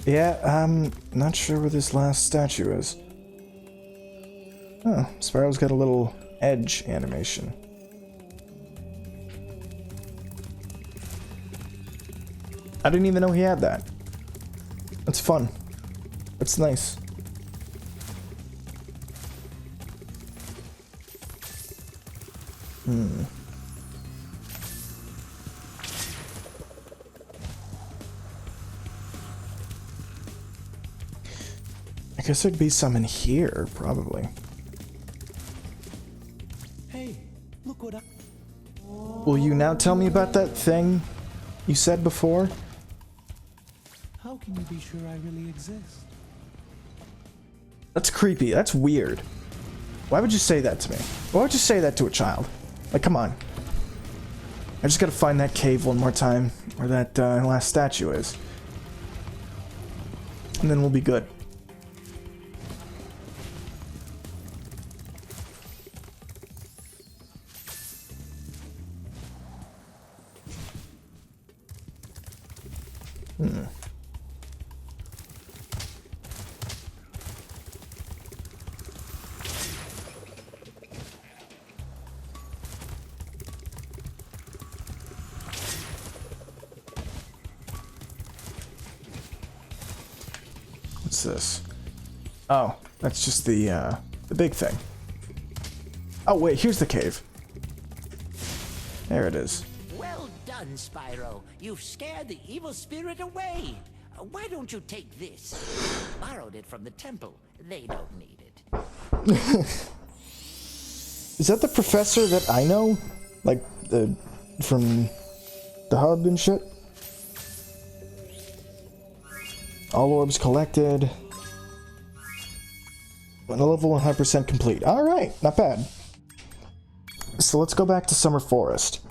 Yeah, I'm not sure where this last statue is. Oh, Spyro's got a little edge animation. I didn't even know he had that. That's fun. That's nice. I guess there'd be some in here, probably. Hey, look what I... Will you now tell me about that thing you said before? How can you be sure I really exist? That's creepy. That's weird. Why would you say that to me? Why would you say that to a child? Like, come on. I just gotta find that cave one more time, where that last statue is. And then we'll be good. What's this? Oh, that's just the big thing. Oh wait, here's the cave. There it is. Well done, Spyro. You've scared the evil spirit away. Why don't you take this? Borrowed it from the temple. They don't need it. Is that the professor that I know? Like, from the hub and shit? All orbs collected. Level 100% complete. Alright, not bad. So let's go back to Summer Forest.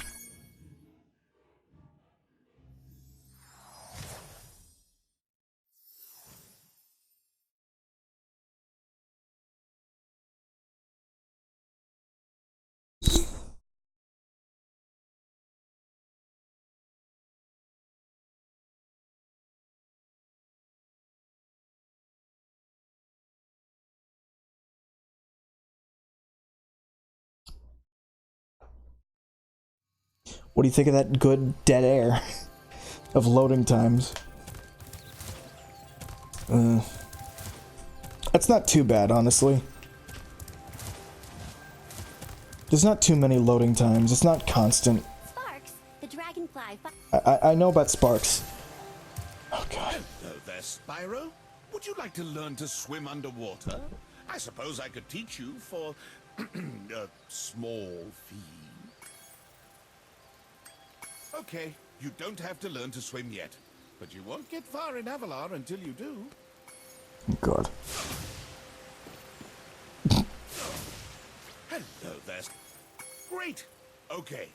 What do you think of that good dead air of loading times? That's not too bad, honestly. There's not too many loading times. It's not constant. Sparks, the dragonfly. I know about Sparks. Oh god. Hello there, Spyro. Would you like to learn to swim underwater? I suppose I could teach you for a small fee. Okay, you don't have to learn to swim yet, but you won't get far in Avalar until you do. Oh god. Hello there. Great. Okay.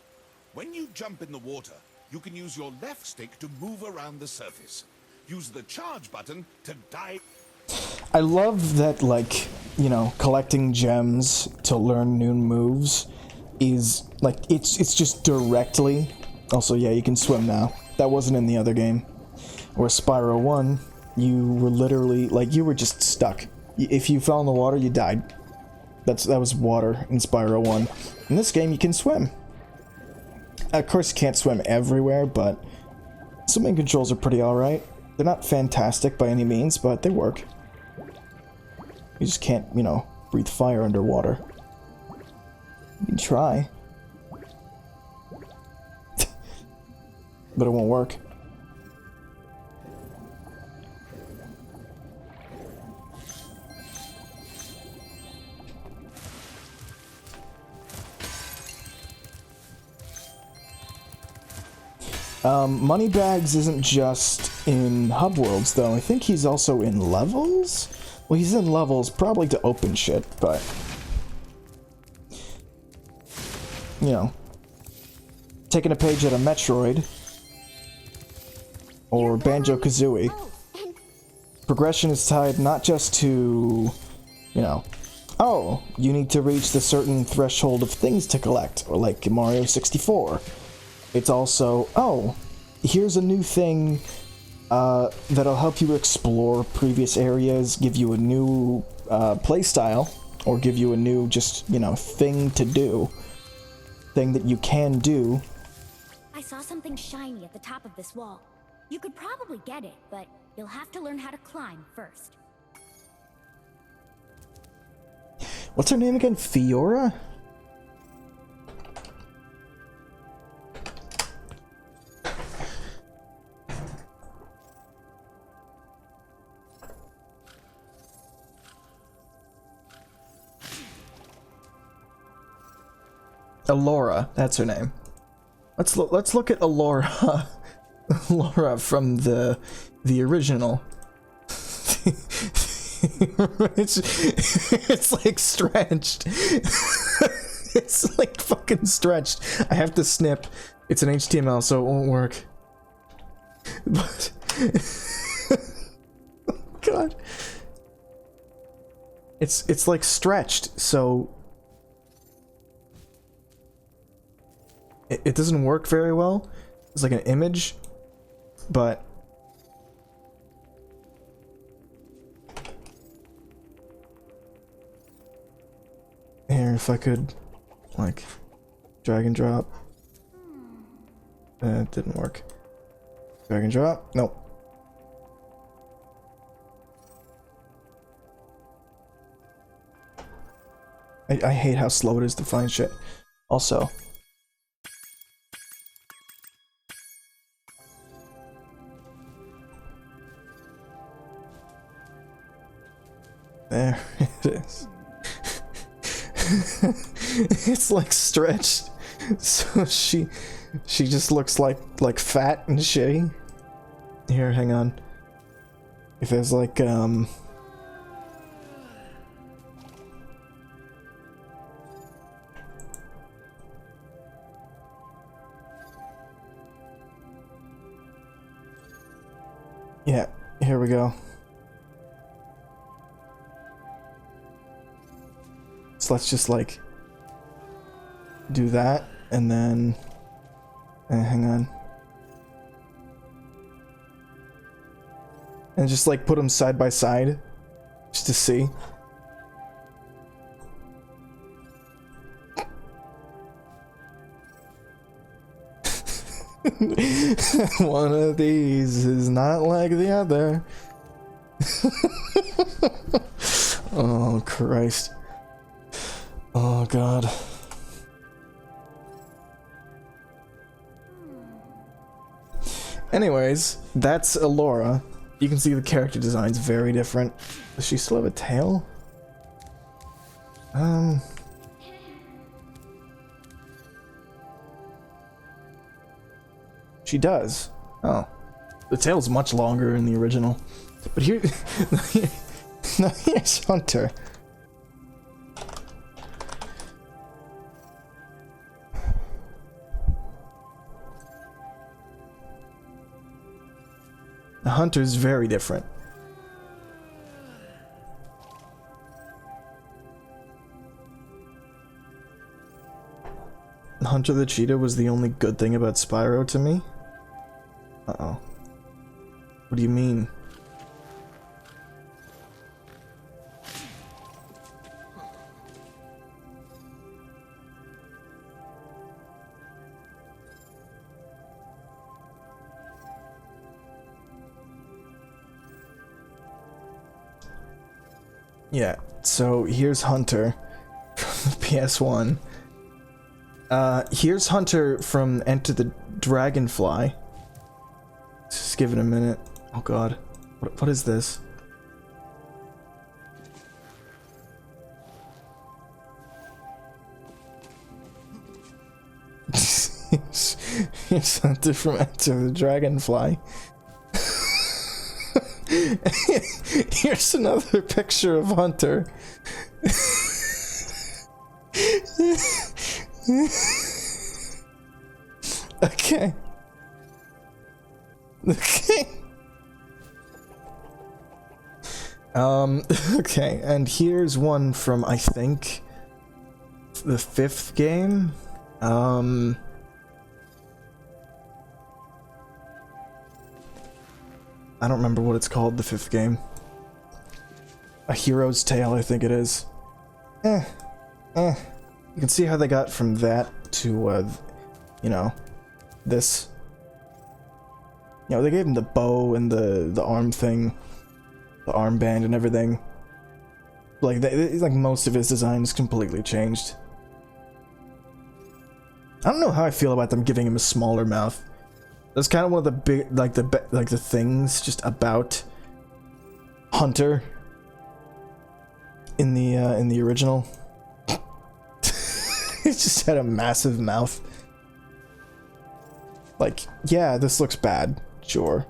When you jump in the water, you can use your left stick to move around the surface. Use the charge button to dive. I love that, like, you know, collecting gems to learn new moves is, like, it's just directly. Also, yeah, you can swim now. That wasn't in the other game. Where Spyro 1, you were literally, like, you were just stuck. If you fell in the water, you died. That was water in Spyro 1. In this game, you can swim. Of course, you can't swim everywhere, but swimming controls are pretty alright. They're not fantastic by any means, but they work. You just can't, you know, breathe fire underwater. You can try. But it won't work. Moneybags isn't just in hub worlds, though. I think he's also in levels? Well, he's in levels probably to open shit, but... You know. Taking a page out of Metroid. Or Banjo-Kazooie. Progression is tied not just to... You know... Oh, you need to reach the certain threshold of things to collect, or like Mario 64. It's also, oh, here's a new thing that'll help you explore previous areas, give you a new playstyle, or give you a new, just, you know, thing to do. Thing that you can do. I saw something shiny at the top of this wall. You could probably get it, but you'll have to learn how to climb first. What's her name again? Fiora? Alora, that's her name. Let's look at Alora. Alora from the original. it's like stretched. It's like fucking stretched. I have to snip. It's an HTML, so it won't work. But God, it's like stretched, so it doesn't work very well. It's like an image, but here, if I could, like, drag and drop. It didn't work. Drag and drop. Nope. I hate how slow it is to find shit. Also, there it is. It's like stretched, so she just looks like fat and shitty. Here, hang on. If there's like yeah, here we go. So let's just like do that, and then hang on, and just like put them side by side just to see. One of these is not like the other. Oh, Christ. Oh, God. Anyways, that's Elora. You can see the character design's very different. Does she still have a tail? She does. Oh. The tail's much longer in the original. But here... now here's Hunter. The Hunter's very different. Hunter the Cheetah was the only good thing about Spyro to me? Uh-oh. What do you mean? Yeah, so here's Hunter from the PS1. Here's Hunter from Enter the Dragonfly. Just give it a minute. Oh god. What is this? Here's Hunter from Enter the Dragonfly. Here's another picture of Hunter. Okay. Okay. Okay, and here's one from, I think, the 5th game. I don't remember what it's called, the 5th game. A Hero's Tale, I think it is. You can see how they got from that to, you know, this. You know, they gave him the bow and the arm thing, the armband and everything. Like, like most of his design is completely changed. I don't know how I feel about them giving him a smaller mouth. That's kind of one of the big, like the things just about Hunter in the original. He just had a massive mouth. Like, yeah, this looks bad, sure.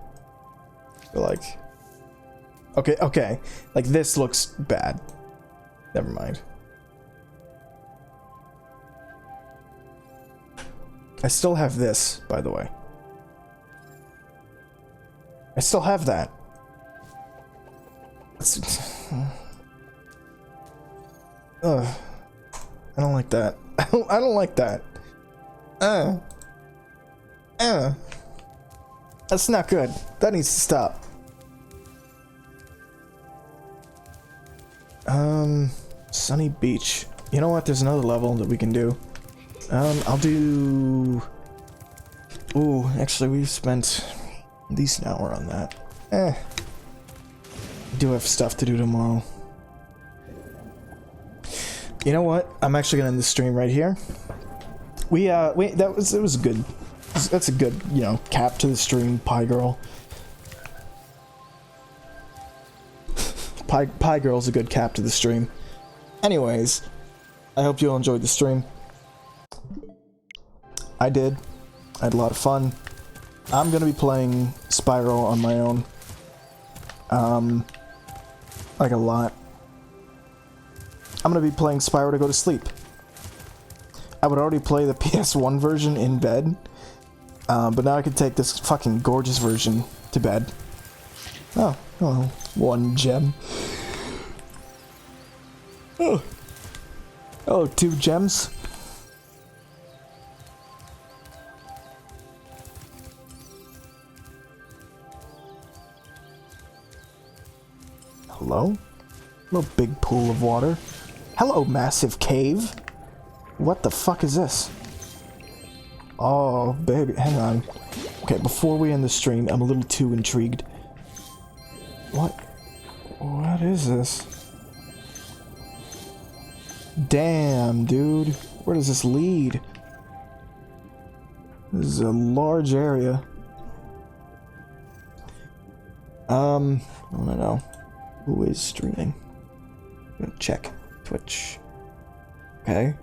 But like, okay, like this looks bad. Never mind. I still have this, by the way. I still have that. Ugh. I don't like that. I don't like that. That's not good. That needs to stop. Sunny Beach. You know what? There's another level that we can do. I'll do... Ooh, actually we've spent a decent hour on that. I do have stuff to do tomorrow. You know what? I'm actually gonna end the stream right here. It was a good, that's a good, you know, cap to the stream, Pie Girl. Pie Girl's a good cap to the stream. Anyways, I hope you all enjoyed the stream. I did. I had a lot of fun. I'm gonna be playing Spyro on my own. Like a lot. I'm gonna be playing Spyro to go to sleep. I would already play the PS1 version in bed, but now I can take this fucking gorgeous version to bed. Oh, hello. 1 gem. Oh, 2 gems. Hello? Hello, big pool of water. Hello, massive cave. What the fuck is this? Oh, baby, hang on. Okay, before we end the stream, I'm a little too intrigued. What is this? Damn, dude. Where does this lead? This is a large area. I don't know. Who is streaming? I'm gonna check. Twitch. Okay.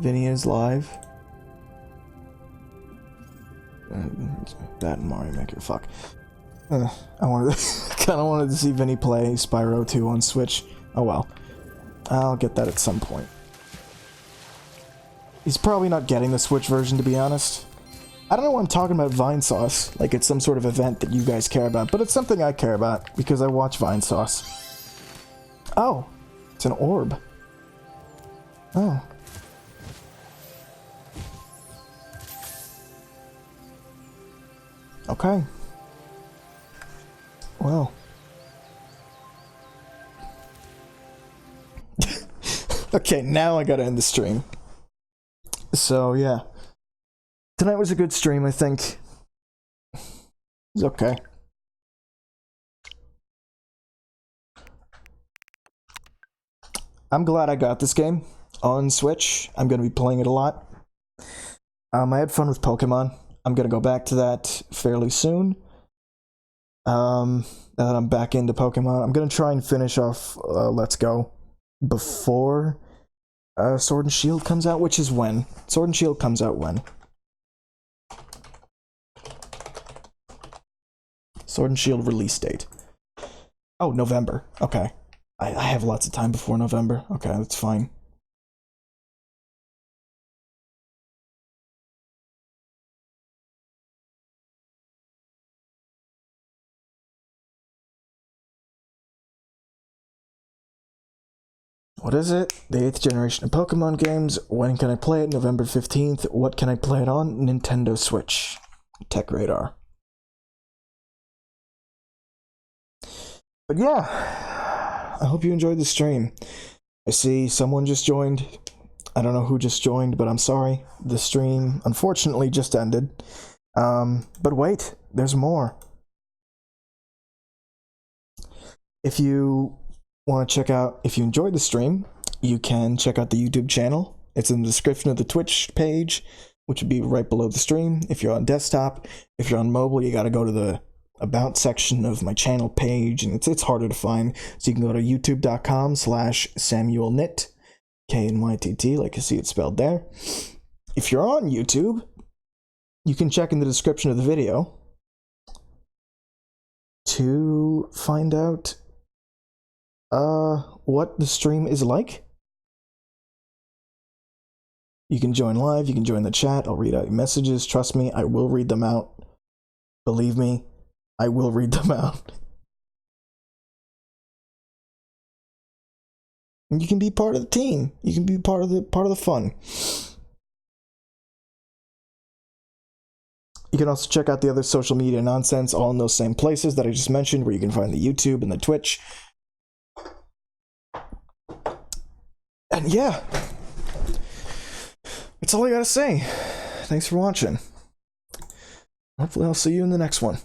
Vinny is live. That and Mario Maker, fuck. I wanted to, kinda wanted to see Vinny play Spyro 2 on Switch. Oh well. I'll get that at some point. He's probably not getting the Switch version, to be honest. I don't know why I'm talking about Vine Sauce, like it's some sort of event that you guys care about, but it's something I care about, because I watch Vine Sauce. Oh, it's an orb. Oh. Okay. Well. Okay, now I gotta end the stream. So, yeah. Tonight was a good stream, I think. It's okay. I'm glad I got this game on Switch. I'm gonna be playing it a lot. I had fun with Pokemon. I'm gonna go back to that fairly soon. Now that I'm back into Pokemon, I'm gonna try and finish off Let's Go before Sword and Shield comes out, which is when? Sword and Shield comes out when? Sword and Shield release date. Oh, November. Okay. I have lots of time before November. Okay, that's fine. What is it? The 8th generation of Pokemon games. When can I play it? November 15th. What can I play it on? Nintendo Switch. Tech Radar. But yeah, I hope you enjoyed the stream. I see someone just joined. I don't know who just joined, but I'm sorry. The stream, unfortunately, just ended. But wait, there's more. If you want to check out, if you enjoyed the stream, you can check out the YouTube channel. It's in the description of the Twitch page, which would be right below the stream. If you're on desktop, if you're on mobile, you got to go to the About section of my channel page, and it's harder to find. So you can go to youtube.com/SamuelKnytt, Knytt, like you see it spelled there. If you're on YouTube, you can check in the description of the video to find out what the stream is like. You can join live, you can join the chat, I'll read out your messages, trust me, I will read them out. Believe me, I will read them out. And you can be part of the team. You can be part of the fun. You can also check out the other social media nonsense, all in those same places that I just mentioned, where you can find the YouTube and the Twitch. And yeah, that's all I gotta say. Thanks for watching. Hopefully I'll see you in the next one.